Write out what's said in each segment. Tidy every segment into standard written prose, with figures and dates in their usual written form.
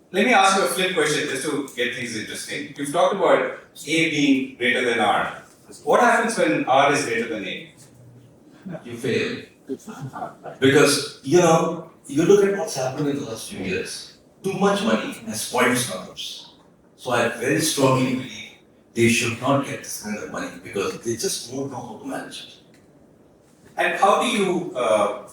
Let me ask you a flip question just to get things interesting. You've talked about A being greater than R. What happens when R is greater than A? You fail. Because, you look at what's happened in the last few years. Too much money has spoiled startups. So I very strongly believe they should not get this kind of money because they just won't know how to manage it. And how do you,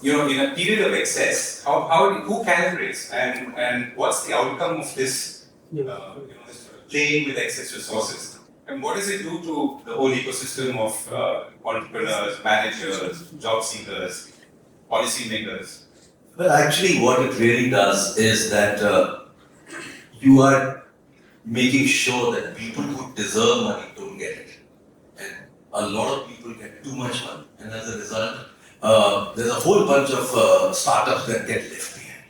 in a period of excess, who calibrates and what's the outcome of this, this playing with excess resources? And what does it do to the whole ecosystem of entrepreneurs, managers, job seekers, policymakers? Well, actually, what it really does is that you are making sure that people who deserve money don't get it. And a lot of people get too much money. And as a result, there's a whole bunch of startups that get left behind.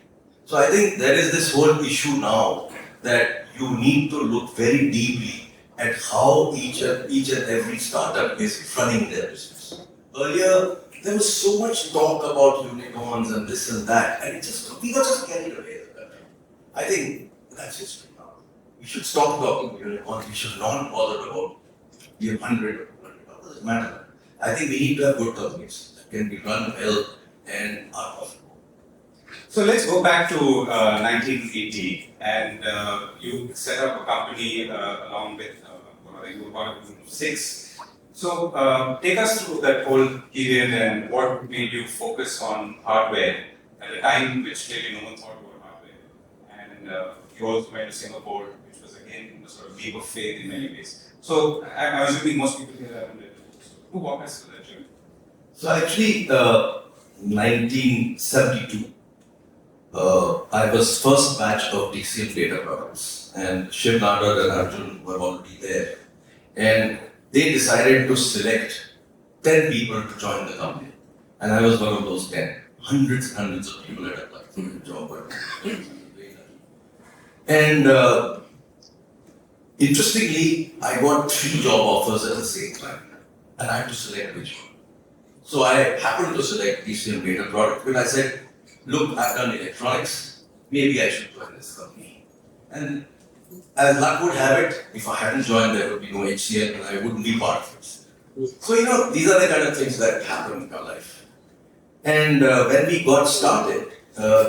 So I think there is this whole issue now that you need to look very deeply at how each and every startup is running their business. Earlier, there was so much talk about unicorns and this and that, and we were just carried away with that. I think that's history now. We should stop talking unicorns. We should not bother about the 100 or 200. What does it matter? I think we need to have good companies that can be run well and are profitable. So let's go back to 1980, and you set up a company along with you were part of six. So take us through that whole period and what made you focus on hardware at a time which clearly no one thought about hardware. And you also went to Singapore, which was again a sort of leap of faith in many ways. So I'm assuming most people here haven't read the book. So who walk us through that journey? So actually, 1972, I was first batch of HCL data products, and Shiv Nadar and Arjun were already there. And they decided to select 10 people to join the company. And I was one of those 10. Hundreds and hundreds of people had applied for the job. And interestingly, I got 3 job offers at the same time. And I had to select which one. So I happened to select HCL data product. When I said, look, I've done electronics, maybe I should join this company. And as luck would have it, if I hadn't joined, there would be no HCL and I wouldn't be part of it. So, these are the kind of things that happen in our life. And when we got started,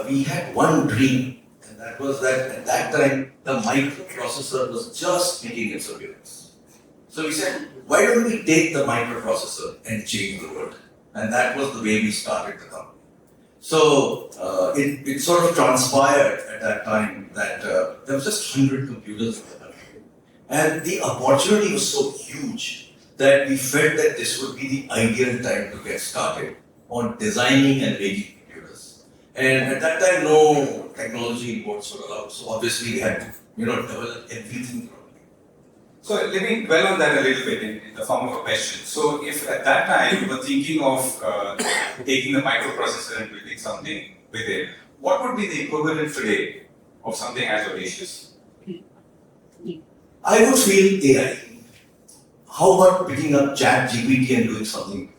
we had one dream, and that was that at that time, the microprocessor was just making its appearance. So we said, why don't we take the microprocessor and change the world? And that was the way we started the company. So it sort of transpired at that time that there was just 100 computers in the country. And the opportunity was so huge that we felt that this would be the ideal time to get started on designing and making computers. And at that time, no technology imports were allowed. So obviously we had to, develop everything. So let me dwell on that a little bit in the form of a question. So if at that time you were thinking of taking the microprocessor and building something with it, what would be the equivalent today of something as audacious? I would feel AI. How about picking up ChatGPT and doing something?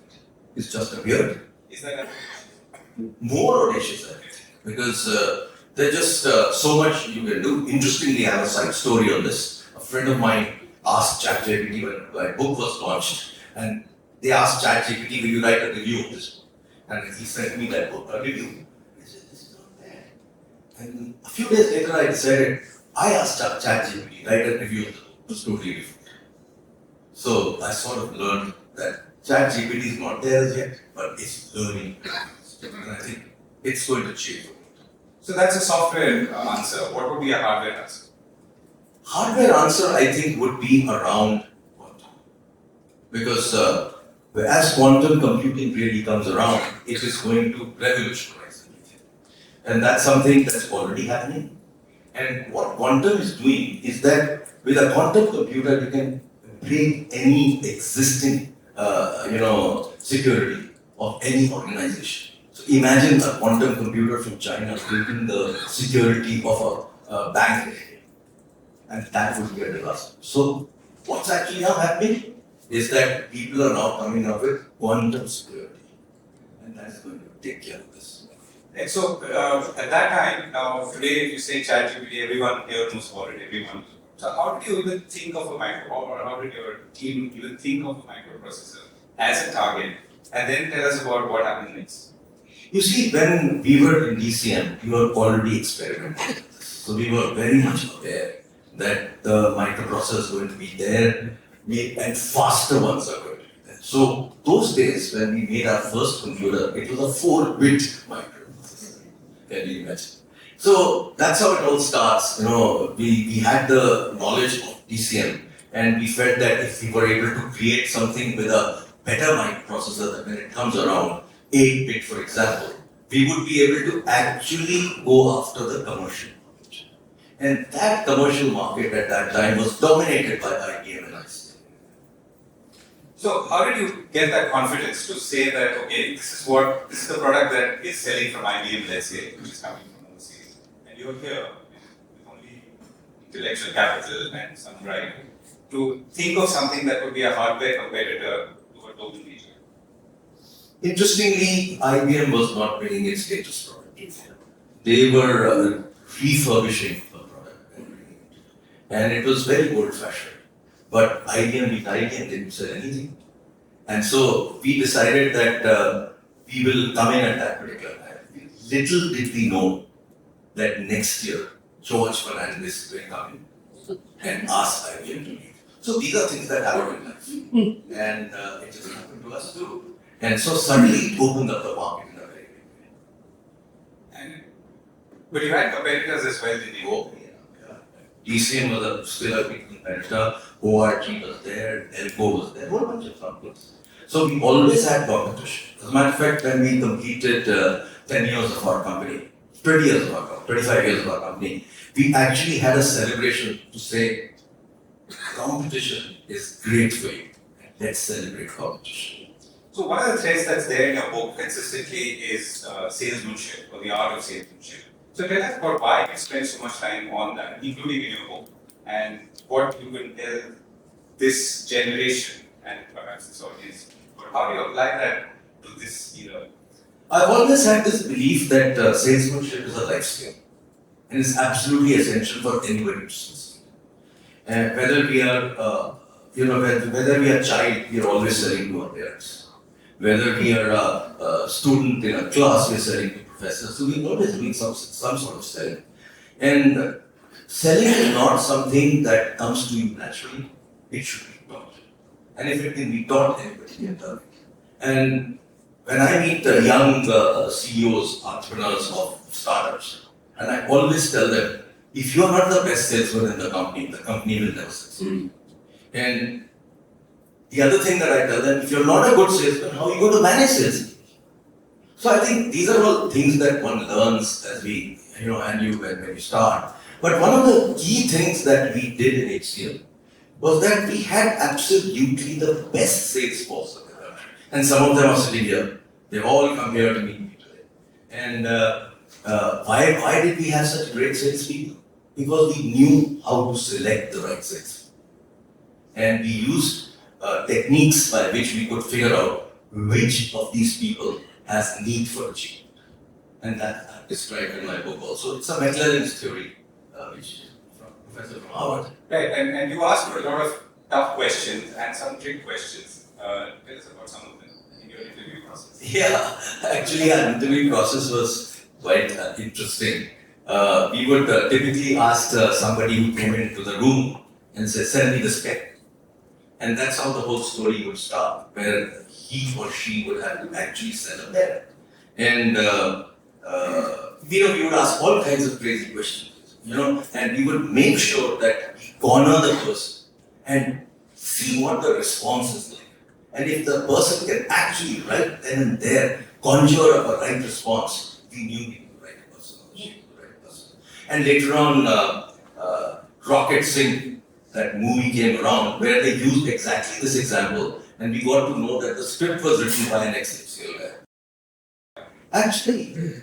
It's just appeared. Is that more audacious, I think, because there's just so much you can do. Interestingly, I have a side story on this. A friend of mine asked ChatGPT when my book was launched, and they asked ChatGPT, will you write a review of this book? And he sent me that book, a review. I said, this is not bad. And a few days later, I decided, I asked ChatGPT, write a review of the book. It was totally different. So I sort of learned that ChatGPT is not there as yet, but it's learning. And I think it's going to change. So that's a software answer. What would be a hardware answer? Hardware answer, I think, would be around quantum. Because as quantum computing really comes around, it is going to revolutionize everything. And that's something that's already happening. And what quantum is doing is that with a quantum computer, you can break any existing, security of any organization. So imagine a quantum computer from China breaking the security of a bank. And that would be a disaster. So what's actually now happening is that people are now coming up with quantum security. And that's going to take care of this. And so at that time, now today, if you say ChatGPT, everyone here knows about it. Everyone. So how did you even think of a micro, or how did your team even think of a microprocessor as a target? And then tell us about what happened next. You see, when we were in DCM, we were already experimenting. So we were very much aware that the microprocessor is going to be there, and faster ones are going to be there. So those days when we made our first computer, it was a 4-bit microprocessor. Can you imagine? So that's how it all starts. We had the knowledge of DCM, and we felt that if we were able to create something with a better microprocessor, that when it comes around, 8-bit for example, we would be able to actually go after the commercial market. And that commercial market at that time was dominated by IBM and HCL. So how did you get that confidence to say that, okay, this is the product that is selling from IBM, let's say, which is coming from overseas, and you're here with only intellectual capital and some drive to think of something that would be a hardware competitor to a total major? Interestingly, IBM was not bringing its latest product. They were refurbishing the product and it was very old-fashioned. But IBM didn't sell anything. And so we decided that we will come in at that particular time. Little did we know that next year, George Fernandez will come in and ask IBM to leave. So these are things that happen in life. And it just happened to us too. And so suddenly it opened up the market in a very big way. But you had competitors as well, didn't you? Oh, yeah. DCM was still a big competitor, ORG was there, Elco was there, a whole bunch of companies. So we always had competition. As a matter of fact, when we completed 10 years of our company, 20 years of our company, 25 years of our company, we actually had a celebration to say, competition is great for you. Let's celebrate competition. So one of the threads that's there in your book consistently is salesmanship, or the art of salesmanship. So tell us about why you spend so much time on that, including in your book, and what you can tell this generation and perhaps this audience. But how do you apply that to this era? I've always had this belief that salesmanship is a life skill and it's absolutely essential for anybody to succeed. And whether we are, whether we are a child, we are always selling to our parents. Whether we are a student in a class, we are selling to professors. So we always doing some sort of selling. And selling is not something that comes to you naturally. It should be taught. And if it can be taught, anybody can learn it. And when I meet young CEOs, entrepreneurs of startups, and I always tell them, if you are not the best salesman in the company will never succeed. And the other thing that I tell them, if you're not a good salesman, how are you going to manage sales? So I think these are all things that one learns as we, when you start. But one of the key things that we did in HCL was that we had absolutely the best sales force of the country. And some of them are sitting here. They've all come here to meet me today. And why did we have such great salespeople? Because we knew how to select the right salespeople. And we used techniques by which we could figure out which of these people has need for achievement. And that I've described in my book also. It's a McLaren's theory, which is from Professor from Harvard. Right, and you asked a lot of tough questions and some trick questions. Tell us about some of them in your interview process. Yeah, actually our interview process was quite interesting. We would typically ask somebody who came into the room and say, send me the spec. And that's how the whole story would start, where he or she would have to actually sell a pen. And we would ask all kinds of crazy questions, and we would make sure that we corner the person and see what the response is like. And if the person can actually right then and there conjure up a right response, we knew he was the right person, or she was the right person. And later on, Rocket Singh, that movie came around where they used exactly this example, and we got to know that the script was written by an ex-HCL guy. Actually,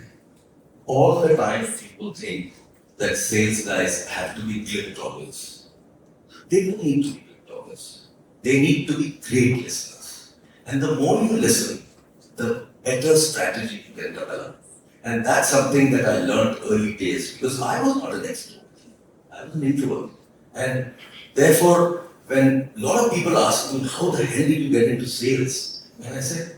all the time people think that sales guys have to be glib talkers. They don't need to be glib talkers. They need to be great listeners. And the more you listen, the better strategy you can develop. And that's something that I learned early days because I was not an extrovert. I was an introvert. And therefore, when a lot of people ask me, how the hell did you get into sales? And I said,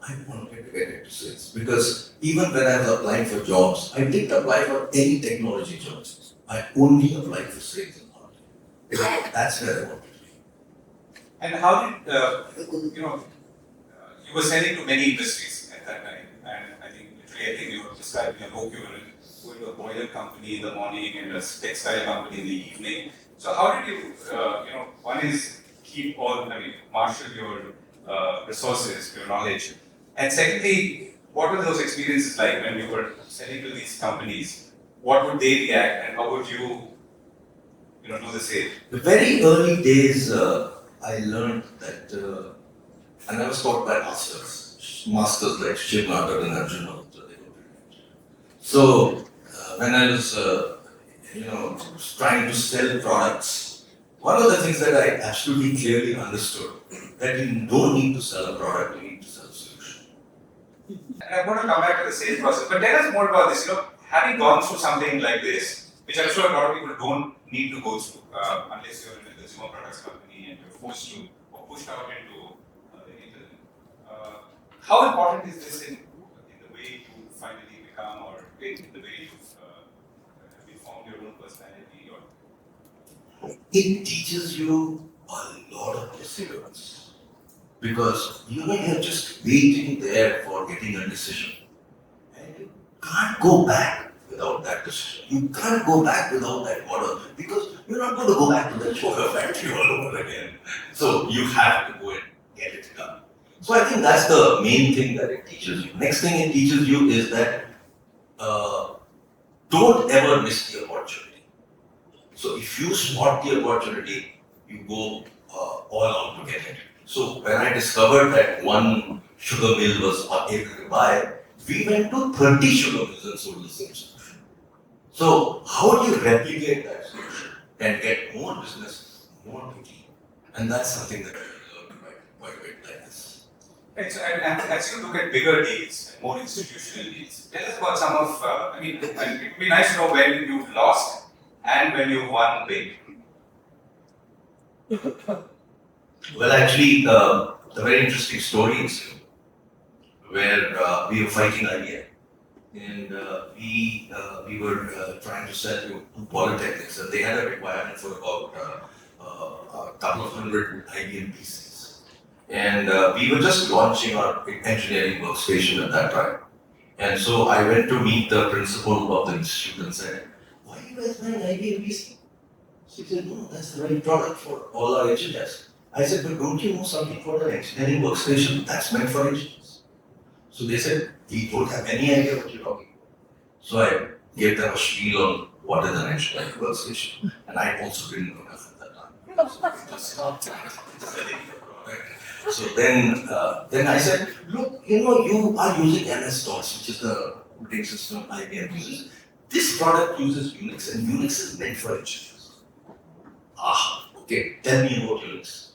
I wanted to get into sales because even when I was applying for jobs, I didn't apply for any technology jobs. I only applied for sales and marketing. Because that's where I wanted to be. And how did, you were selling to many industries at that time, and I think you were describing a book, you were going to a boiler company in the morning and a textile company in the evening. So how did you, one is marshal your resources, your knowledge, and secondly, what were those experiences like when you were selling to these companies? What would they react, and how would you, do the same? The very early days, I learned that, and I was taught by masters like Shiv Nagar and Arjuna. So, when I was, trying to sell products, one of the things that I absolutely clearly understood, that you don't need to sell a product, you need to sell a solution. And I'm going to come back to the sales process, but tell us more about this. Having gone through something like this, which I'm sure a lot of people don't need to go through, unless you're in a consumer products company and you're forced to or pushed out into the internet. How important is this in the way you finally become, or in the way you form your own personality? Or It teaches you a lot of perseverance because you're just waiting there for getting a decision. And you can't go back without that decision. You can't go back without that order because you're not going to go back to the sugar factory all over again. So you have to go and get it done. So I think that's the main thing that it teaches you. Next thing it teaches you is that don't ever miss the opportunity. So if you spot the opportunity, you go all out to get it. So when I discovered that one sugar mill was able to buy, we went to 30 sugar mills and sold the same solution. So how do you replicate that solution and get more business more quickly? And that's something that I learned quite a bit like this. Right, so, and as you look at bigger deals, more institutional deals, tell us about some of, it would be nice to know when you've lost and when you've won big. Well, actually, a very interesting story is where we were fighting IBM. And we were trying to sell to polytechnics, and they had a requirement for about a couple of hundred IBM PCs. And we were just launching our engineering workstation at that time. And so I went to meet the principal of the institute and said, "Why are you guys buying IBM PC?" She said, "No, that's the right product for all our engineers." I said, "But don't you know something called an engineering workstation? That's meant for engineers." So they said, "We don't have any idea what you're talking about." So I gave them a spiel on what is an engineering workstation. And I also didn't know enough at that time. So then I said, "Look, you are using MS-DOS, which is the operating system IBM uses. This product uses Unix, and Unix is meant for engineers." Okay, tell me about Unix.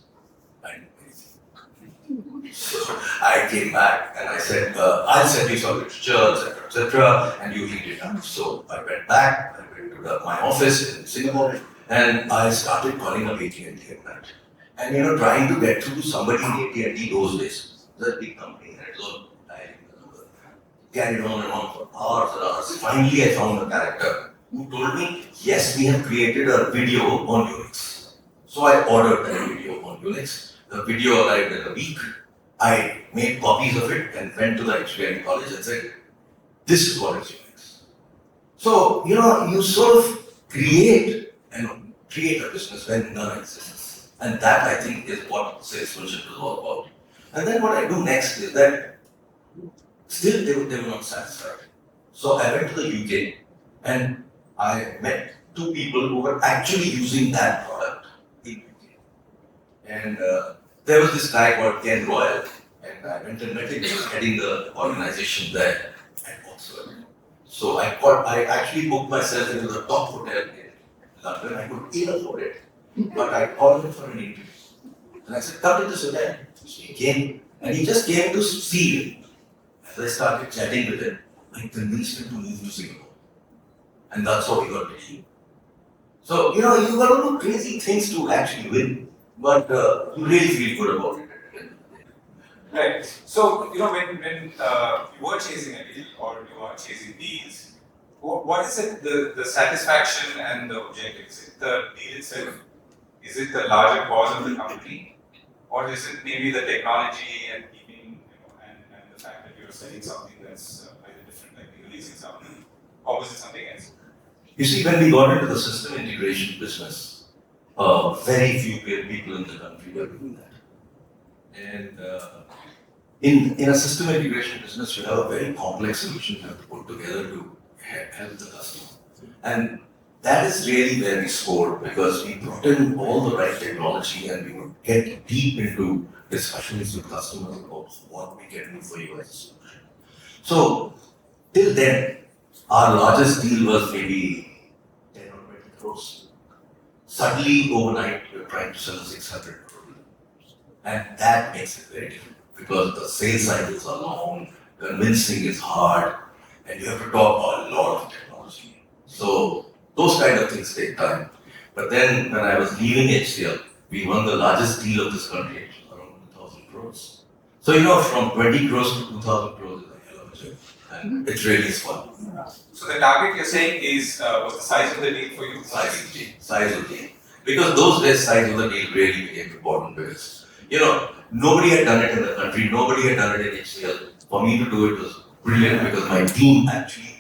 I didn't know anything. So I came back and I said, "I'll send you some literature, etc., and you read it up." So I went back, I went to my office in Singapore, and I started calling up AT&T at night. And trying to get through to somebody in AT&T those days. It was a big company, and it was carried on and on for hours and hours. Finally, I found a character who told me, "Yes, we have created a video on Unix." So I ordered that video on Unix. The video arrived in a week. I made copies of it and went to the engineering college and said, "This is what is Unix." So, you sort of create a business when none exists. And that, I think, is what salesmanship is all about. And then what I do next is that still they were not satisfied. So I went to the UK and I met two people who were actually using that product in UK. And there was this guy called Ken Royal, and I went and met him. He was heading the organization there at Oxford. So I actually booked myself into the top hotel in London. I could ill afford it, but I called him for an interview. And I said, "Come to this hotel." So he came, and he just came to see me. As I started chatting with him, I convinced him to move to Singapore. And that's how we got Delhi. So, you got to do crazy things to actually win. But you really feel good about it. Right. So, when you were chasing a deal or you are chasing deals, what is it, the satisfaction and the objective? Is it the deal itself? Is it the larger cause of the company? Or is it maybe the technology and keeping, and the fact that you're selling something that's either different, like releasing something, or was it something else? You see, when we got into the system integration business, very few people in the country were doing that. And in a system integration business, you have a very complex solution you have to put together to help the customer. And that is really where we scored, because we brought in all the right technology and we would get deep into discussions with customers about what we can do for you as a solution. So, till then, our largest deal was maybe 10 or 20 crores. Suddenly, overnight, you're trying to sell a 600 crore deal. And that makes it very difficult, because the sales cycles are long, convincing is hard, and you have to talk a lot of technology. So, those kind of things take time. But then, when I was leaving HCL, we won the largest deal of this country, around 2,000 crores. So, from 20 crores to 2,000 crores is a hell of a job. And it really is fun. So the target you're saying was the size of the deal for you? Size of the deal. Because those days, size of the deal really became important, because, nobody had done it in the country, nobody had done it in HCL. For me to do it was brilliant, because my team actually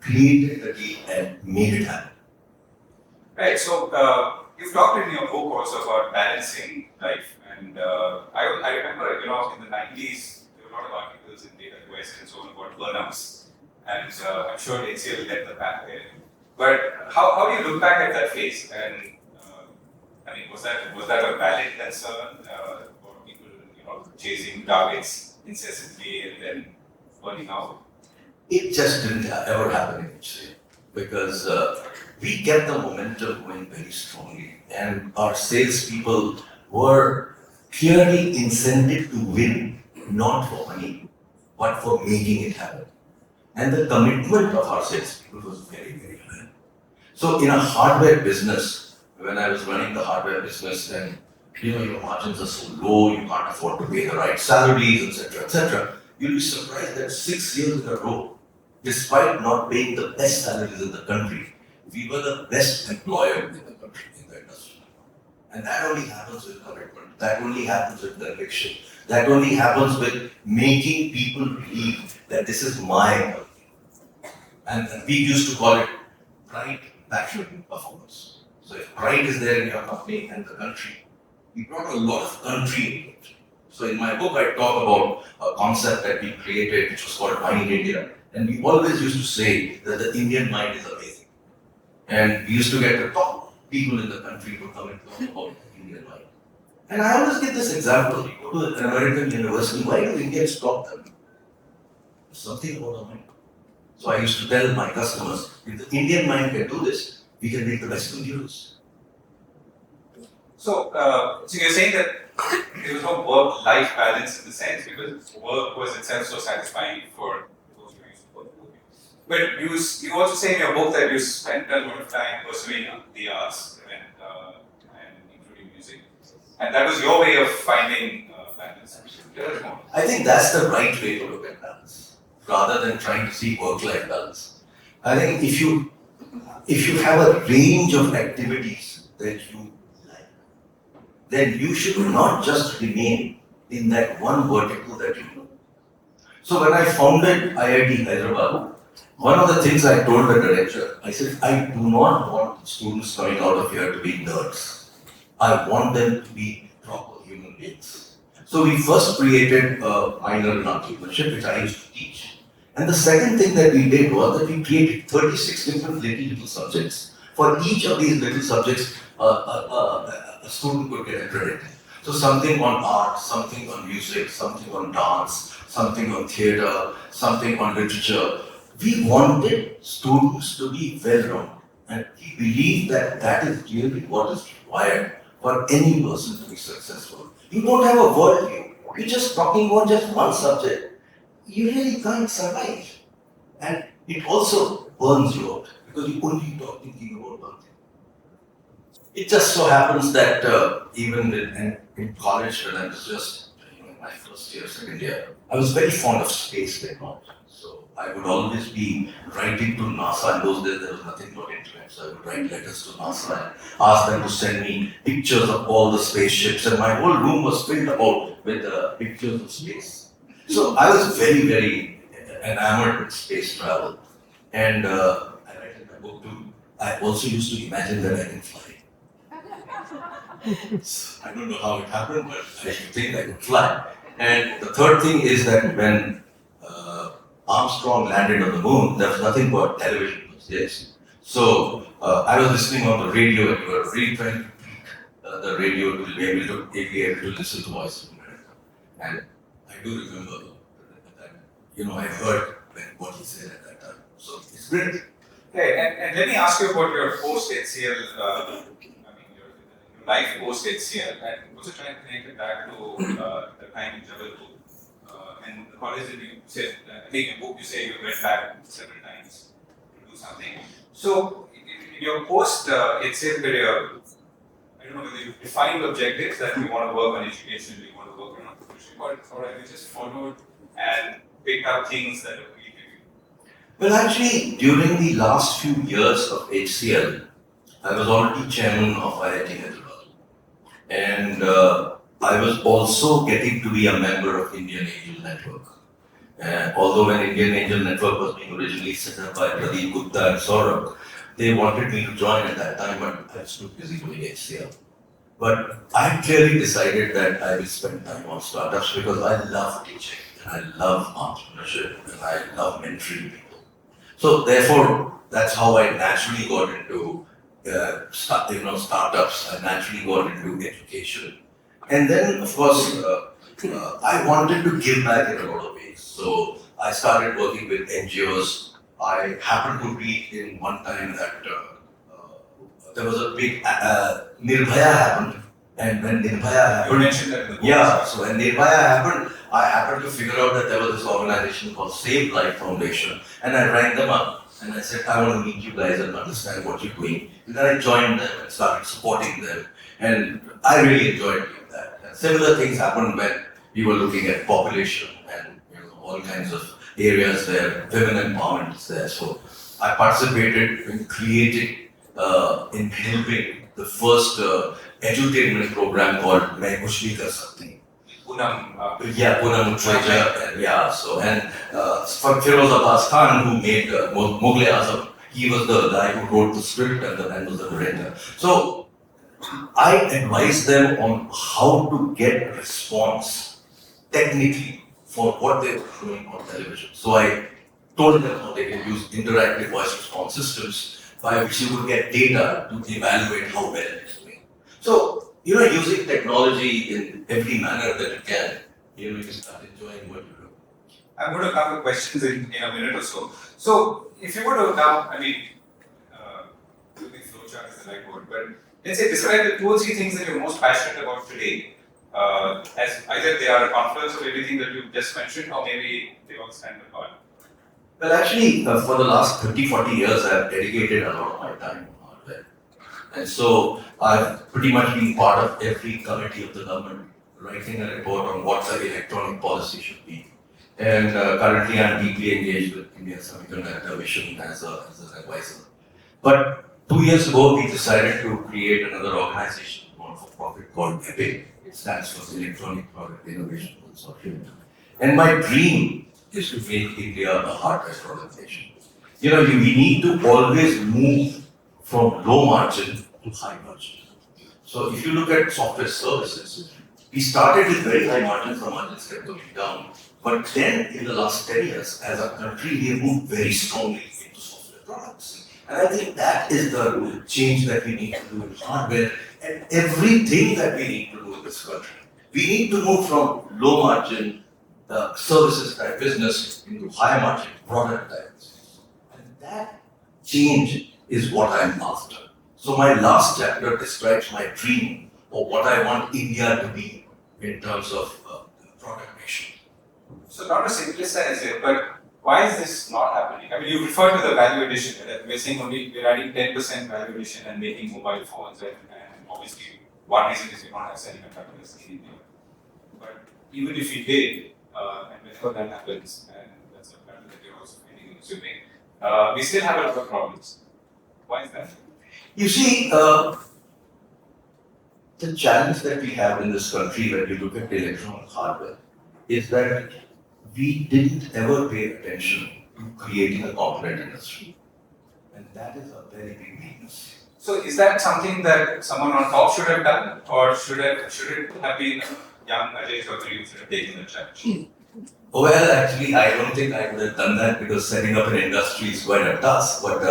created the deal and made it happen. Right, so you've talked in your book also about balancing life, and I remember, in the 90s, there were a lot of articles in Data Quest and so on about burnouts, and I'm sure HCL led the path there. But how do you look back at that phase? And was that a valid concern for people, chasing targets incessantly and then burning out? It just didn't ever happen in HCL, because we kept the momentum going very strongly, and our salespeople were clearly incented to win, not for money, but for making it happen. And the commitment of our salespeople was very, very high. So in a hardware business, when I was running the hardware business, and your margins are so low, you can't afford to pay the right salaries, etc., you'll be surprised that 6 years in a row, despite not paying the best salaries in the country, we were the best employer in the country, in the industry. And that only happens with commitment, that only happens with conviction, that only happens with making people believe that this is my company. And we used to call it pride, passion, performance. So if pride is there in your company and the country, we brought a lot of country into it. So in my book, I talk about a concept that we created, which was called Mind India. And we always used to say that the Indian mind is amazing. And we used to get the top people in the country to come and talk about the Indian mind. And I always give this example. You go to an American university, why do Indians stop them? There's something about the mind. So I used to tell my customers, if the Indian mind can do this, we can make the best computers. So you're saying that there was no work-life balance in the sense, because work was itself so satisfying for those who used to work. But you also say in your book that you spent a lot of time pursuing the arts and including music, and that was your way of finding balance. I think that's the right way to look at balance, rather than trying to see work-life balance. I think if you have a range of activities that you like, then you should not just remain in that one vertical that you know. So when I founded IIT Hyderabad, one of the things I told the director, I said, I do not want students coming out of here to be nerds. I want them to be proper human beings. So we first created a minor in entrepreneurship, which I used to teach. And the second thing that we did was that we created 36 different little subjects. For each of these little subjects, a student could get a credit. So something on art, something on music, something on dance, something on theatre, something on literature. We wanted students to be well-rounded, and we believe that that is really what is required for any person to be successful. You don't have a worldview. You're just talking about just one subject. You really can't survive. And it also burns you out because you only talk thinking about one thing. It just so happens that even in college, when I was just my first year, second year, I was very fond of space technology. So I would always be writing to NASA. In those days, there was nothing but internet. So I would write letters to NASA and ask them to send me pictures of all the spaceships. And my whole room was filled about with pictures of space. So I was very, very enamored with space travel. And I write in my book too. I also used to imagine that I can fly. I don't know how it happened, but I used to think I could fly. And the third thing is that when Armstrong landed on the moon, there was nothing but television those days. So I was listening on the radio, and we were really trying to tweak the radio to be able to listen to Voice of America. And I do remember that, I heard what he said at that time. So it's great. Okay, and let me ask you about your post-HCL, your life post-HCL, and also trying to connect it back to the time in Jabalpur. And the college that you said, I think in your book you say you went back several times to do something. So, in your post-HCL career, I don't know whether you defined objectives that you want to work on education, you want to work on entrepreneurship, or have you just followed and picked up things that appeal to you? Well, actually, during the last few years of HCL, I was already chairman of IIT Hyderabad. And I was also getting to be a member of Indian Angel Network. Although when Indian Angel Network was being originally set up by Pradeep Gupta and Saurabh, they wanted me to join at that time, but I was too busy doing HCL. But I clearly decided that I will spend time on startups because I love teaching, and I love entrepreneurship, and I love mentoring people. So therefore, that's how I naturally got into startups. I naturally got into education. And then, of course, I wanted to give back in a lot of ways. So I started working with NGOs. I happened to be in one time that there was a big Nirbhaya happened. And when Nirbhaya happened, you mentioned that in the book. Yeah, so when Nirbhaya happened, I happened to figure out that there was this organization called Save Life Foundation. And I rang them up. And I said, I want to meet you guys and understand what you're doing. And then I joined them and started supporting them. And I really enjoyed doing that. And similar things happened when we were looking at population and all kinds of areas where women empowerment is there. So I participated in creating, in helping the first edutainment program called Main Kuch Bhi Kar Sakti. Poonam Mutreja, and Firoz Abbas Khan, who made Mughal Azam, he was the guy who wrote the script and was the director. So I advised them on how to get response technically for what they were showing on television. So I told them how they can use interactive voice response systems by which you would get data to evaluate how well it is doing. So, using technology in every manner that you can, you start enjoying what you do. I'm going to come to questions in a minute or so. So, if you were to come, using flowchart is the right word, but let's say describe the 2 or 3 things that you're most passionate about today, as either they are a confluence of everything that you just mentioned, or maybe they all stand apart. Well, actually, for the last 30, 40 years, I've dedicated a lot of my time on hardware. And so I've pretty much been part of every committee of the government, writing a report on what the electronic policy should be. And currently I'm deeply engaged with India Semiconductor Vision as an advisor. But 2 years ago, we decided to create another organization, non-for-profit called EPIC. It stands for Electronic Product Innovation Consortium. And my dream is to make India a hardware product nation. We need to always move from low margin to high margin. So if you look at software services, we started with very high margins, the margins kept going down. But then in the last 10 years, as a country, we have moved very strongly into software products. And I think that is the change that we need to do in hardware and everything that we need to do in this country. We need to move from low margin services type business into high margin product type business. And that change is what I'm after. So my last chapter describes my dream of what I want India to be in terms of product nation. So not to simplify it, but why is this not happening? I mean, you refer to the value addition, that we're saying only we're adding 10% value addition and making mobile phones, and obviously one reason is we don't have semiconductors in India. But even if we did, and whenever that happens, and that's a pattern that you're also finding, assuming, we still have a lot of problems. Why is that? You see, the challenge that we have in this country when you look at the electronic hardware is that we didn't ever pay attention to creating a component industry. And that is a very big weakness. So is that something that someone on top should have done, or should it have been young Ajay Chaudhary who should have taken the challenge? Well, actually, I don't think I would have done that because setting up an industry is quite a task. But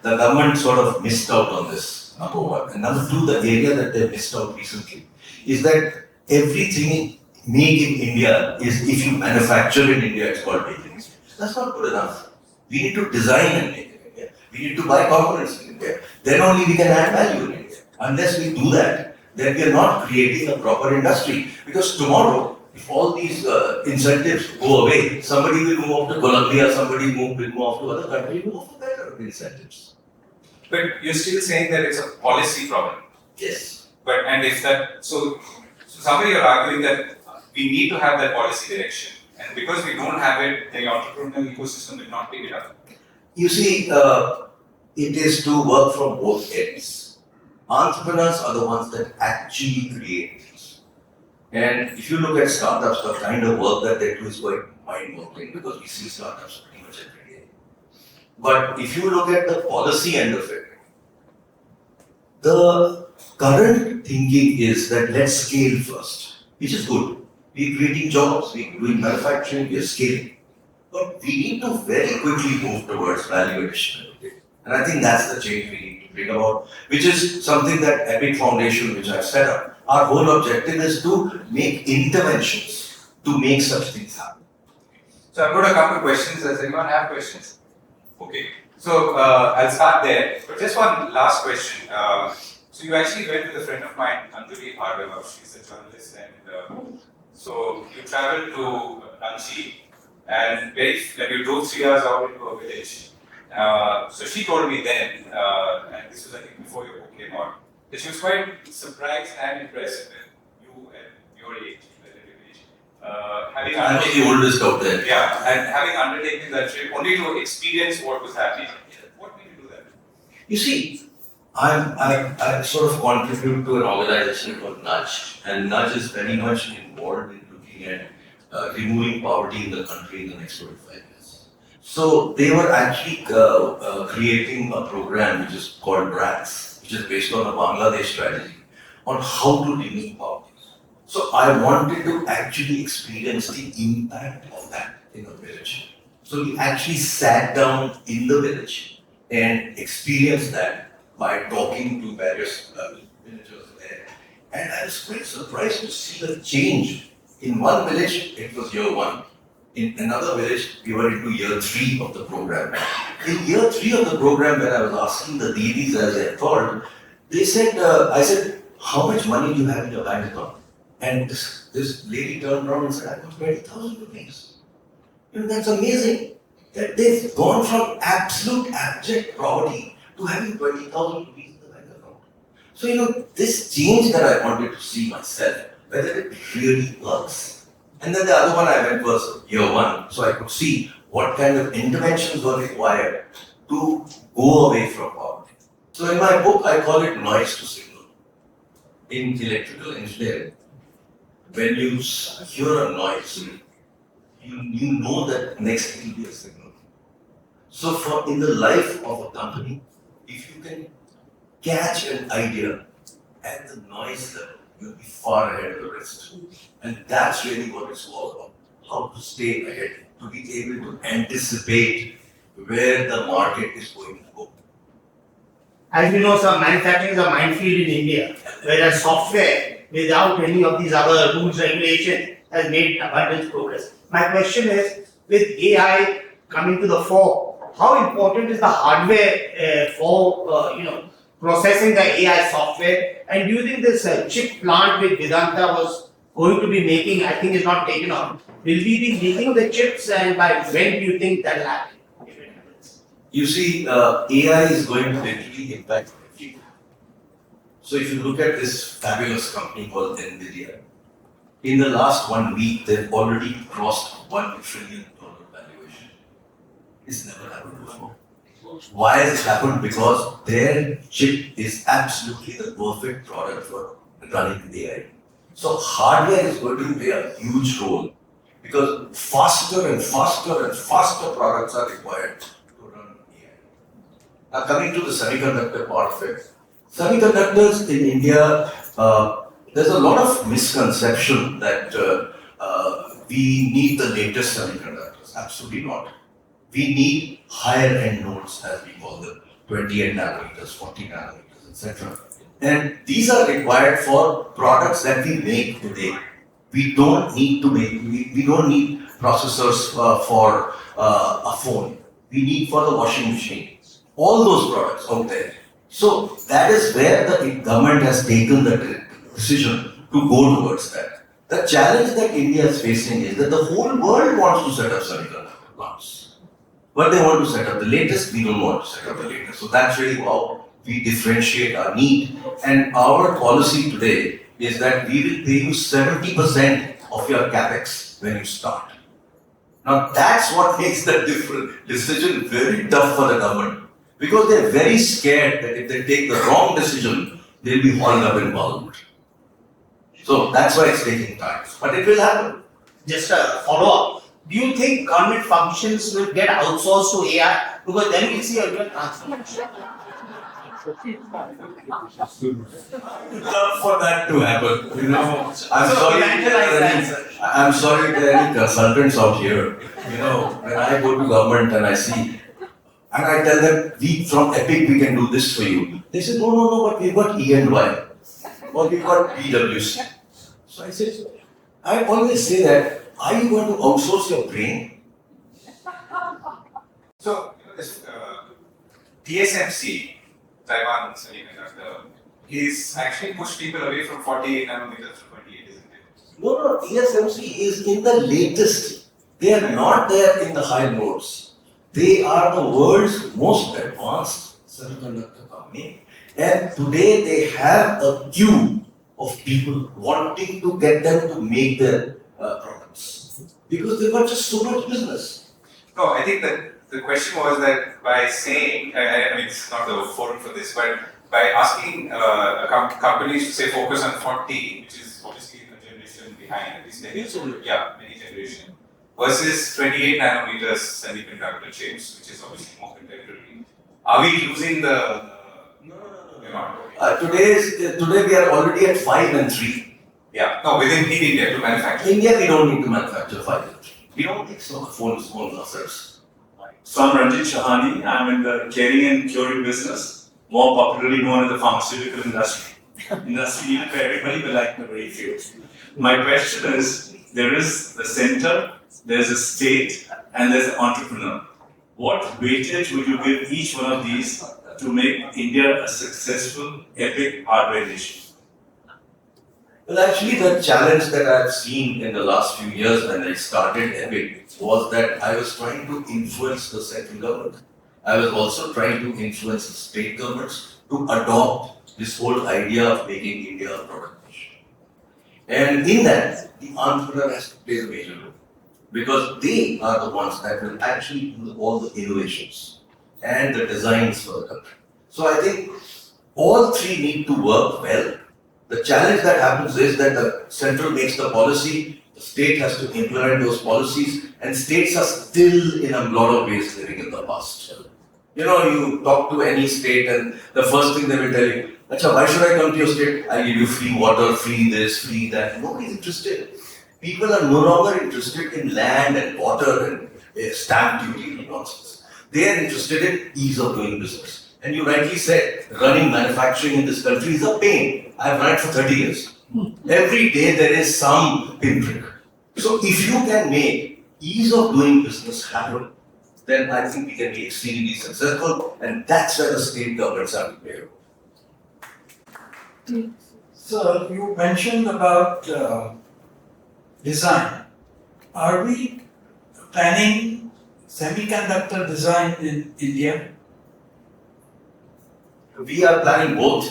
the government sort of missed out on this, number one. And number two, the area that they missed out recently is that everything made in India is, if you manufacture in India, it's called made in India. That's not good enough. We need to design and make in India. We need to buy components in India. Then only we can add value in India. Unless we do that, then we are not creating a proper industry. Because tomorrow, if all these incentives go away, somebody will move off to Colombia, somebody will move off to other countries, move off to better incentives. But you're still saying that it's a policy problem. Yes. But and if that so somebody you're arguing that we need to have that policy direction, and because we don't have it, the entrepreneurial ecosystem will not pick it up. You see, it is to work from both ends. Entrepreneurs are the ones that actually create things. And if you look at startups, the kind of work that they do is quite mind-boggling because we see startups pretty much every day. But if you look at the policy end of it, the current thinking is that let's scale first, which is good. We're creating jobs, we're doing manufacturing, we're scaling. But we need to very quickly move towards value addition. And I think that's the change we need to bring about, which is something that Epic Foundation, which I've set up, our whole objective is to make interventions to make such things happen. So I've got a couple of questions. Does anyone have questions? Okay. So I'll start there. But just one last question. So you actually went with a friend of mine, Anjali Bhargava. She's a journalist, and so you traveled to Ranchi, and you drove 3 hours out into a village. So she told me then, and this was I think before your book came out, that she was quite surprised and impressed with you and your age, having I'm the oldest out there. Yeah, and having undertaken that trip only to experience what was happening. What made you do that? You see, I sort of contribute to an organization called Nudge, and Nudge is very much involved in looking at removing poverty in the country in the next 25 years. So they were actually creating a program which is called BRACS, which is based on a Bangladesh strategy on how to remove poverty. So I wanted to actually experience the impact of that in a village. So we actually sat down in the village and experienced that by talking to various villagers there. And I was quite surprised to see the change. In one village, it was year 1. In another village, we were into year 3 of the program. In year 3 of the program, when I was asking the Didis as I thought, they said, I said, how much money do you have in your bank account? And this lady turned around and said, I got 20,000 rupees. You know, that's amazing. That they've gone from absolute abject poverty to having 20,000 rupees in the bank account. So, you know, this change that I wanted to see myself, whether it really works. And then the other one I went was year 1, so I could see what kind of interventions were required to go away from poverty. So in my book, I call it noise to signal. In electrical engineering, when you hear a noise, you know that next it will be a signal. So in the life of a company, if you can catch an idea at the noise level, you'll be far ahead of the rest. And that's really what it's all about. How to stay ahead, to be able to anticipate where the market is going to go. As you know, sir, manufacturing is a minefield in India, whereas software, without any of these other rules, regulation, has made abundant progress. My question is, with AI coming to the fore, how important is the hardware for processing the AI software? And do you think this chip plant with Vedanta was going to be making, I think is not taken on. Will we be making the chips, and by when do you think that will happen? If it happens? You see, AI is going to literally impact everything. So if you look at this fabulous company called NVIDIA, in the last 1 week, they've already crossed $1 trillion valuation. It's never happened before. Why has it happened? Because their chip is absolutely the perfect product for running AI. So hardware is going to play a huge role because faster and faster and faster products are required to run AI. Now coming to the semiconductor part of it, semiconductors in India, there's a lot of misconception that we need the latest semiconductors. Absolutely not. We need higher end nodes, as we call them, 28 nanometers, 40 nanometers, etc. And these are required for products that we make today. We don't need to make, we don't need processors for a phone. We need for the washing machine. All those products out there. So that is where the government has taken the decision to go towards that. The challenge that India is facing is that the whole world wants to set up semiconductor plants. But they want to set up the latest, we don't want to set up the latest. So that's really how we differentiate our need. And our policy today is that we will pay you 70% of your capex when you start. Now that's what makes the decision very tough for the government. Because they're very scared that if they take the wrong decision, they'll be hauled up in parliament. So that's why it's taking time. But it will happen. Just a follow-up. Do you think government functions will get outsourced to AI? Because then we'll see a real transformation. Love for that to happen. You know, I'm sorry there are any consultants out here. You know, when I go to government and I see, and I tell them, we from Epic we can do this for you. They say, no, but we've got E&Y, or we've got PwC. So I say, I always say that, are you going to outsource your brain? So, this TSMC, Taiwan Semiconductor, he's actually pushed people away from 48 nanometers to 28, isn't it? No, TSMC is in the latest. They are not there in the high nodes. They are the world's most advanced semiconductor company. And today they have a queue of people wanting to get them to make their products. Because they've got just so much business. No, I think that the question was that by saying, I mean, it's not the forum for this, but by asking companies to say focus on 40, which is obviously a generation behind, at least 10 years old, many generation, versus 28 nanometers semiconductor chips, which is obviously more contemporary. Are we losing the? No. Today we are already at 5 and 3. Yeah, no, within India to manufacture. India we don't need to manufacture 5 and 3. We don't make phones ourselves. So I'm Ranjit Shahani. I'm in the caring and curing business, more popularly known as the pharmaceutical industry. Industry needed for everybody, but like the very few. My question is, there is the center, there's a state, and there's an entrepreneur. What weightage would you give each one of these to make India a successful, epic hardware nation? Well, actually, the challenge that I've seen in the last few years when I started Epic was that I was trying to influence the central government. I was also trying to influence the state governments to adopt this whole idea of making India a product nation. And in that, the entrepreneur has to play a major role because they are the ones that will actually do all the innovations and the designs for the country. So I think all three need to work well. The challenge that happens is that the central makes the policy, the state has to implement those policies, and states are still in a lot of ways living in the past. You know, you talk to any state and the first thing they will tell you, Acha, why should I come to your state? I'll give you free water, free this, free that. Nobody's interested. People are no longer interested in land and water and stamp duty and nonsense. They are interested in ease of doing business. And you rightly said, running manufacturing in this country is a pain. I've run it for 30 years. Every day there is some pinprick. So if you can make ease of doing business happen, then I think we can be extremely successful, and that's where the state governments have to play a role. So you mentioned about design, are we planning semiconductor design in India? We are planning both.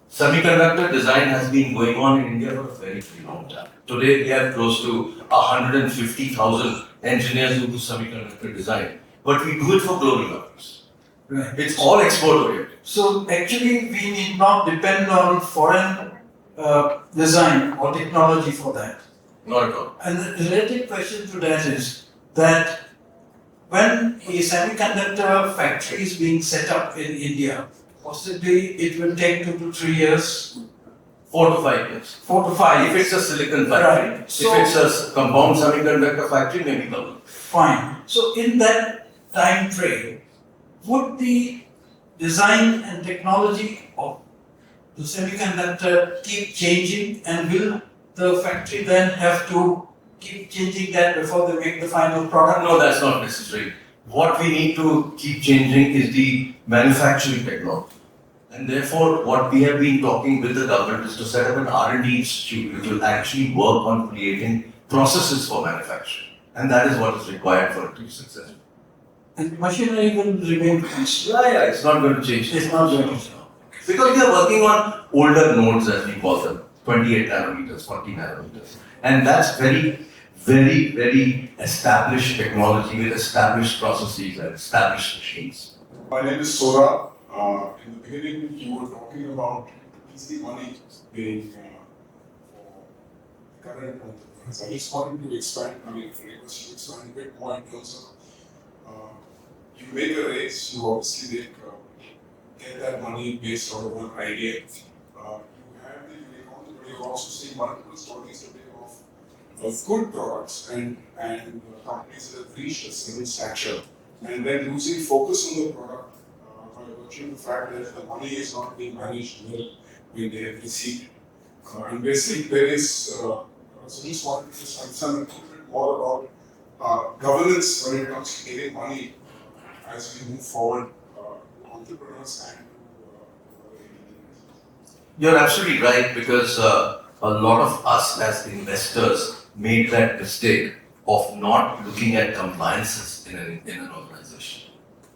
Semiconductor design has been going on in India for a very, very long time. Today we have close to 150,000 engineers who do semiconductor design, but we do it for global markets. Right. It's all export oriented. So actually, we need not depend on foreign design or technology for that. Not at all. And the related question to that is that when a semiconductor factory is being set up in India, possibly it will take 2 to 3 years, 4 to 5 years. 4 to 5 If years. it's a silicon factory, Right. So- if it's a compound semiconductor factory, maybe double. Fine. So in that time frame, would the design and technology of the semiconductor keep changing, and will the factory then have to keep changing that before they make the final product? No, that's not necessary. What we need to keep changing is the manufacturing technology. And therefore, what we have been talking with the government is to set up an R&D institute which will actually work on creating processes for manufacturing. And that is what is required for it to be successful. And machinery will remain constant. Yeah, it's not going to change. It's not going to. Because we are working on older nodes, as we call them, 28 nanometers, 40 nanometers. And that's very, very, very established technology with established processes and established machines. My name is Sora. In the beginning, you were talking about easy money being for current entrepreneurs. I just wanted to expand, request you to expand a bit more in terms of you make a raise, you obviously get that money based on one idea. You have the unicorn, but you're also seeing multiple stories today of good products and companies that have reached a certain stature and then losing focus on the product by virtue of the fact that the money is not being managed well when they have received. And basically there is, so just wanted to just understand a little bit more about governance when it comes to getting money as we move forward, entrepreneurs and You're absolutely right, because a lot of us as investors made that mistake of not looking at compliances in an organization.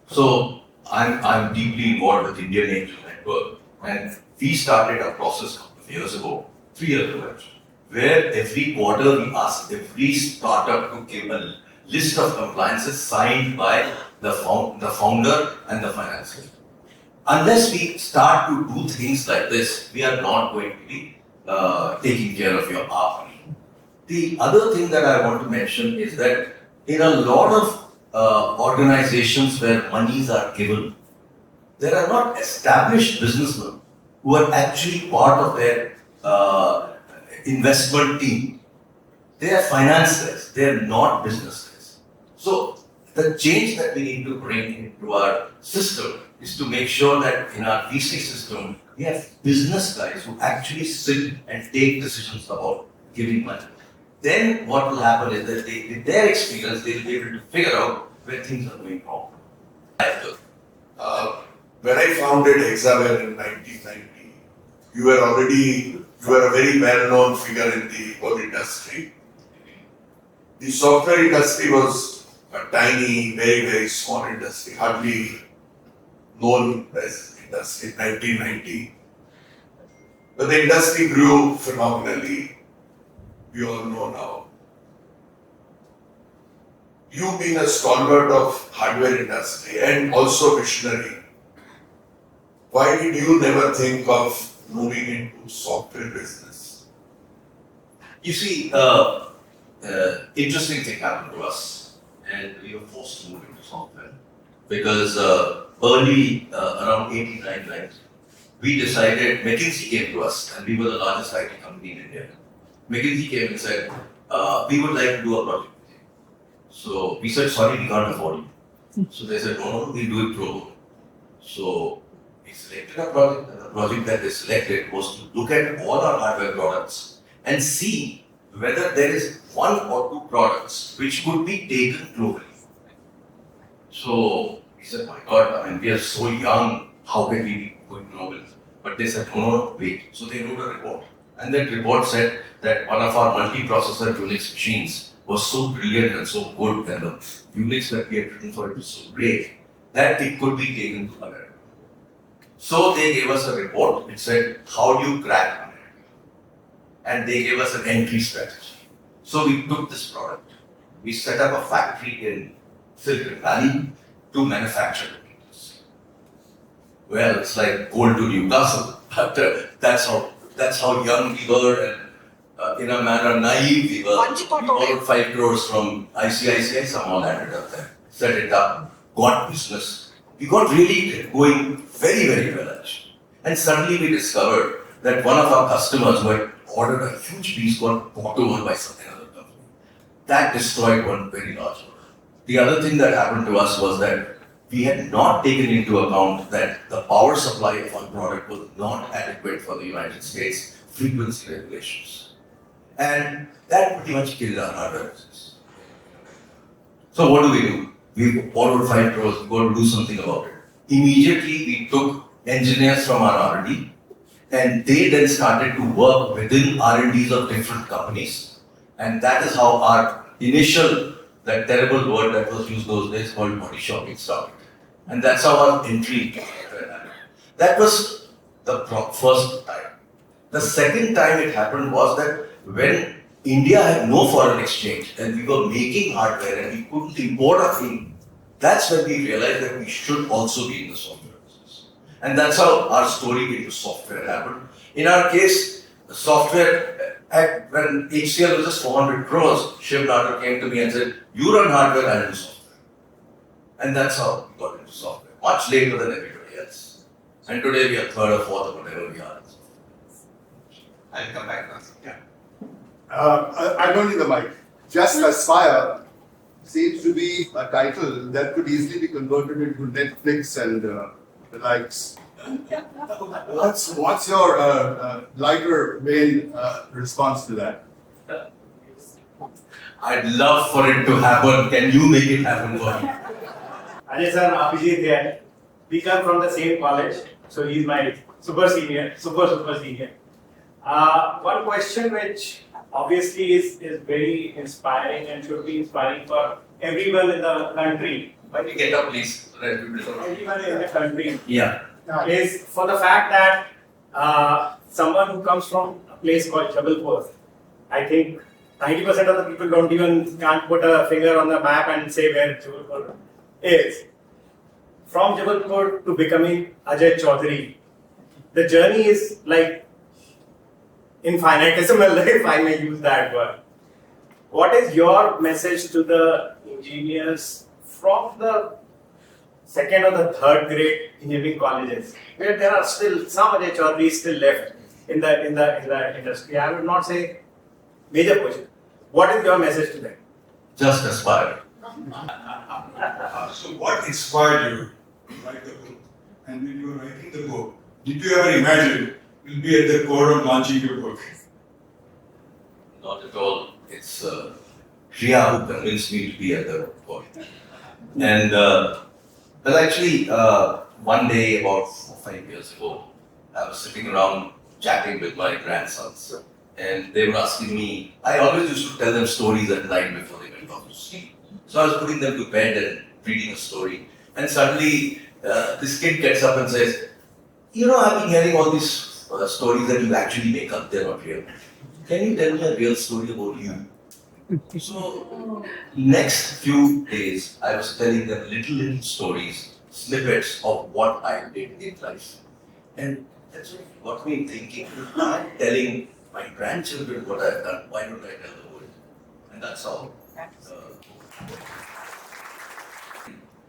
So I'm deeply involved with Indian Angel Network, and we started a process a couple of years ago, 3 years ago actually, where every quarter we ask every startup to give a list of compliances signed by the founder and the financier. Unless we start to do things like this, we are not going to be taking care of your money. The other thing that I want to mention is that in a lot of organizations where monies are given, there are not established businessmen who are actually part of their investment team. They are finance guys, they are not business guys. So the change that we need to bring into our system is to make sure that in our VC system, we have business guys who actually sit and take decisions about giving money. Then what will happen is that with their experience, they will be able to figure out where things are going wrong. When I founded Hexaware in 1990, you were a very well-known figure in the whole industry. The software industry was a tiny, very, very small industry, hardly known as industry in 1990. But the industry grew phenomenally. We all know now. You being a stalwart of hardware industry and also visionary, why did you never think of moving into software business? You see, interesting thing happened to us, and we were forced to move into software because early around 89, 90, we decided, McKinsey came to us, and we were the largest IT company in India. McKinsey came and said, we would like to do a project with you. So we said, sorry, we can't afford you. So they said, no, we'll do it pro bono. So we selected a project, and the project that they selected was to look at all our hardware products and see whether there is one or two products which could be taken globally. So we said, my God, we are so young, how can we be going global? But they said, no, wait. So they wrote a report And that report said that one of our multiprocessor Unix machines was so brilliant and so good, and the Unix that we had written for it was so great that it could be taken to America. So they gave us a report. It said, how do you crack America? And they gave us an entry strategy. So we took this product. We set up a factory in Silicon Valley to manufacture computers. Well, it's like gold to Newcastle, but that's how young we were, and in a manner naive we were. We borrowed 5 crores from ICICI, somehow landed up there, set it up, got business. We got really going very, very well actually. And suddenly we discovered that one of our customers who had ordered a huge piece got bought over by some other company. That destroyed one very large order. The other thing that happened to us was that we had not taken into account that the power supply of our product was not adequate for the United States frequency regulations. And that pretty much killed our hardware business. So what do? We borrowed 5 crores, we got to do something about it. Immediately we took engineers from our R&D, and they then started to work within R&Ds of different companies. And that is how our initial, that terrible word that was used those days called body shopping started. And that's how our entry into hardware happened. That was the first time. The second time it happened was that when India had no foreign exchange and we were making hardware and we couldn't import a thing, that's when we realized that we should also be in the software business. And that's how our story into software happened. In our case, the software, when HCL was just 400 crores, Shiv Nader came to me and said, you run hardware, I do software. And that's how we got into software, much later than everybody else. And today we are third or fourth or whatever we are. I'll come back now. Yeah. I don't need the mic. JustAspire seems to be a title that could easily be converted into Netflix and the likes. What's your lighter vein response to that? I'd love for it to happen. Can you make it happen for me? Ajay sir, Abhijit here. We come from the same college, so he's my super senior. One question which obviously is very inspiring and should be inspiring for everyone in the country. When you get up, please. Everyone in the country Yeah. is for the fact that someone who comes from a place called Jabalpur, I think 90% of the people can't put a finger on the map and say where Jabalpur is. From Jabalpur to becoming Ajay Chaudhary, the journey is like infinitesimal, if I may use that word. What is your message to the engineers from the second or the third grade engineering colleges, where there are still some Ajay Chaudhary still left in the industry? I would not say major portion. What is your message to them? JustAspire. So what inspired you to write the book? And when you were writing the book, did you ever imagine you'll be at the Quorum launching your book? Not at all. It's Shriya who convinced me to be at the point. And well, actually, one day about 4 or 5 years ago, I was sitting around chatting with my grandsons, and they were asking me. I always used to tell them stories at night before they went off to sleep. So I was putting them to bed and reading a story, and suddenly this kid gets up and says, "You know, I've been hearing all these stories that you actually make up. They're not real. Can you tell me a real story about you?" So, next few days, I was telling them little stories, snippets of what I did in life. And that's what got me thinking, I'm telling my grandchildren what I've done, why don't I tell the world? And that's all.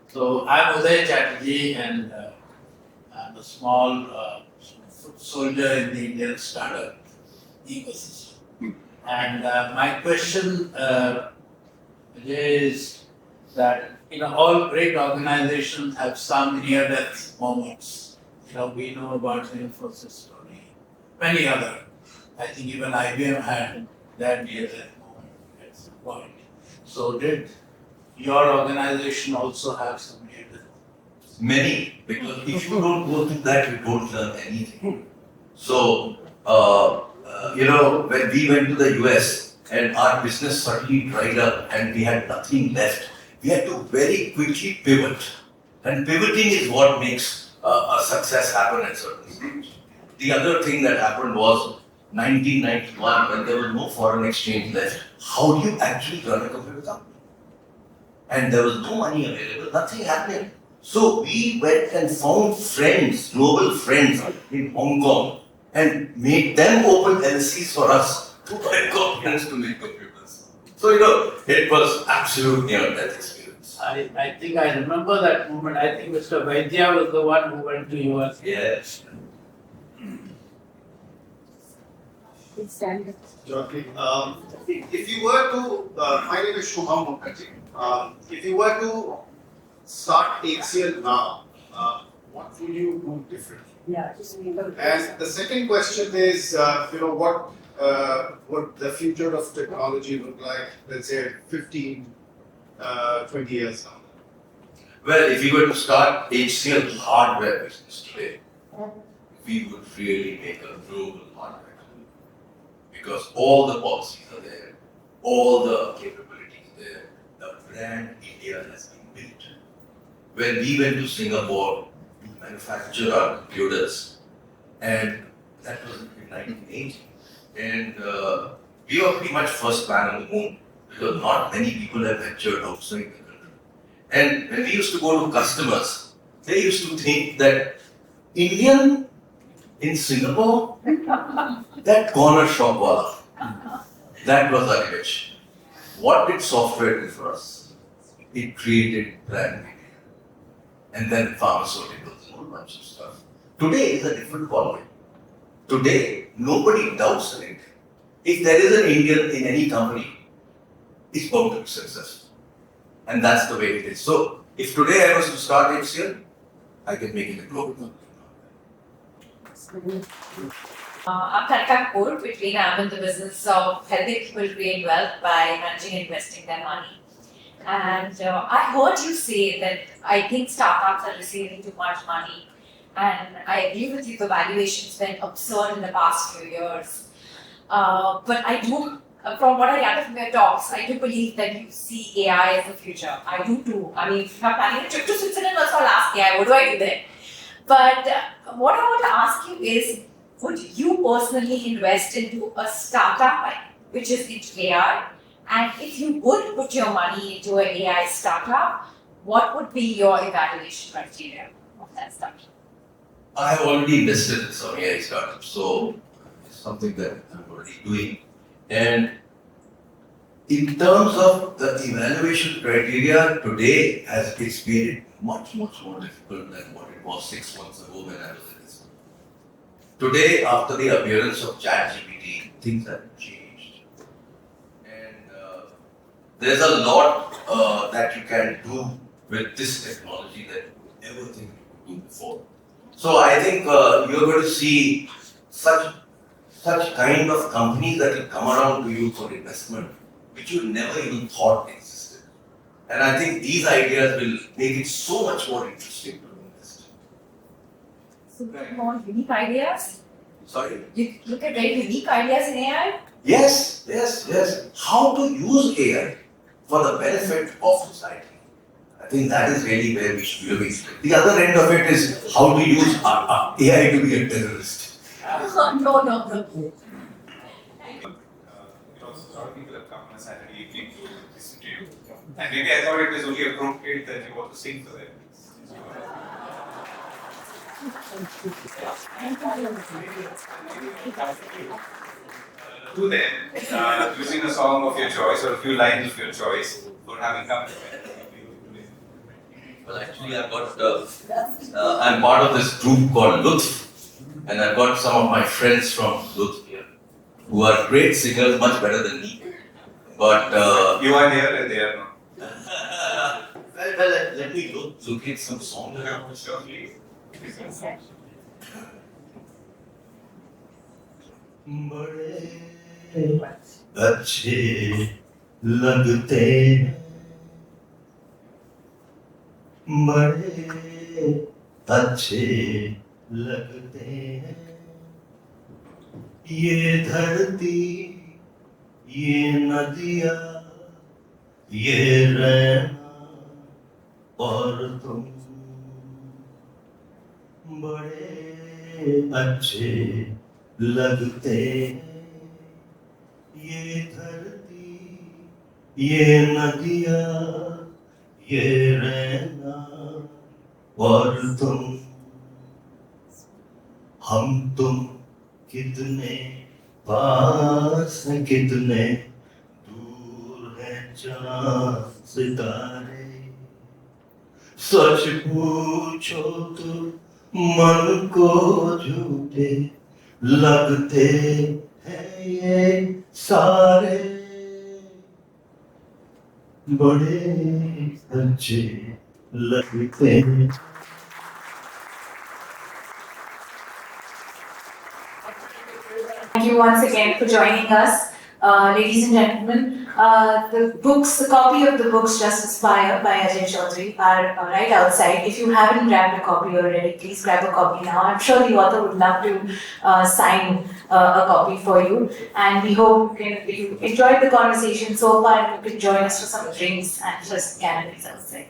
So I'm Uday Chatterjee, and I'm a small foot soldier in the Indian startup ecosystem. And my question is that all great organizations have some near-death moments. We know about the Infosys story, many other. I think even IBM had that near-death moment at some point. So did your organization also have some near-death? Many, because if you don't go through that, you don't learn anything. So, when we went to the US and our business suddenly dried up and we had nothing left, we had to very quickly pivot. And pivoting is what makes a success happen at certain stage. The other thing that happened was 1991, when there was no foreign exchange left. How do you actually run a computer company? And there was no money available, nothing happening. So we went and found friends, global friends in Hong Kong, and made them open LCs for us to buy computers to make computers. So it was absolute near-death experience. I think I remember that moment. I think Mr. Vaidya was the one who went to US. Yes. Jyoti, if you were to, my name is Shubham Mukherjee. If you were to start HCL now, what would you do differently? And the second question is, what would the future of technology look like, let's say 15, 20 years now? Well, if we were to start HCL hardware business today, we would really make a global hardware company. Because all the policies are there, all the capabilities are there, the brand India has been built. When we went to Singapore, we manufactured our computers, and that was in 1980. And we were pretty much first man on the moon, because not many people have ventured outside the country. And when we used to go to customers, they used to think that Indian in Singapore, that corner shop wala, that was our image. What did software do for us? It created brand media, and then pharmaceuticals and a whole bunch of stuff. Today is a different ballgame. Today, nobody doubts an Indian. If there is an Indian in any company, it's bound to be successful. And that's the way it is. So, if today I was to start HCL, I can make it a global company. I'm Kanika Kapoor. Between I'm in the business of helping people create wealth by managing and investing their money. And I heard you say that I think startups are receiving too much money. And I agree with you, the valuations went absurd in the past few years. But I do, from what I gather from your talks, I do believe that you see AI as the future. I do too. I mean, if I'm planning a trip to Switzerland, also I'll ask AI, what do I do there? But what I want to ask you is, would you personally invest into a startup which is into AI? And if you would put your money into an AI startup, what would be your evaluation criteria of that startup? I have already invested in some AI startups, so it's something that I'm already doing. And in terms of the evaluation criteria, today has it's made it much more difficult than what it was 6 months ago when I was in this. Today, after the appearance of ChatGPT, things have changed. And there's a lot that you can do with this technology that you never think you could do before. So I think you're going to see such kind of companies that will come around to you for investment, which you never even thought existed. And I think these ideas will make it so much more interesting to invest. So more unique ideas? Sorry? You look at very unique ideas in AI? Yes. How to use AI for the benefit of society. I think that is really where we should be looking. The other end of it is how to use AI to be a terrorist. No. A lot of people have come on a Saturday evening to listen to you. And maybe I thought it was only appropriate that you want to sing for them. To them, using a song of your choice or a few lines of your choice for having come to them. Well, actually, I've got, I'm part of this group called Lutf, and I've got some of my friends from Lutf here, who are great singers, much better than me. But you are here and they are not. well, let me locate some songs. Sure, please. बड़े अच्छे लगते हैं बड़े अच्छे लगते हैं ये धरती, ये नदियाँ, ये रहना और तुम बड़े अच्छे लगते हैं। ये धरती, ये नदियाँ, ये रहना और तुम, हम तुम कितने पास हैं, कितने दूर हैं चाँद सितारे। सच पूछो तो मन को झूठे लगते हैं ये सारे, बड़े अच्छे लगते हैं। Thank you once again for joining us, ladies and gentlemen. The copy of the books JustAspire by Ajay Chaudhary are right outside. If you haven't grabbed a copy already, please grab a copy now. I'm sure the author would love to sign a copy for you. And we hope you enjoyed the conversation so far and you can join us for some drinks and just canapes outside.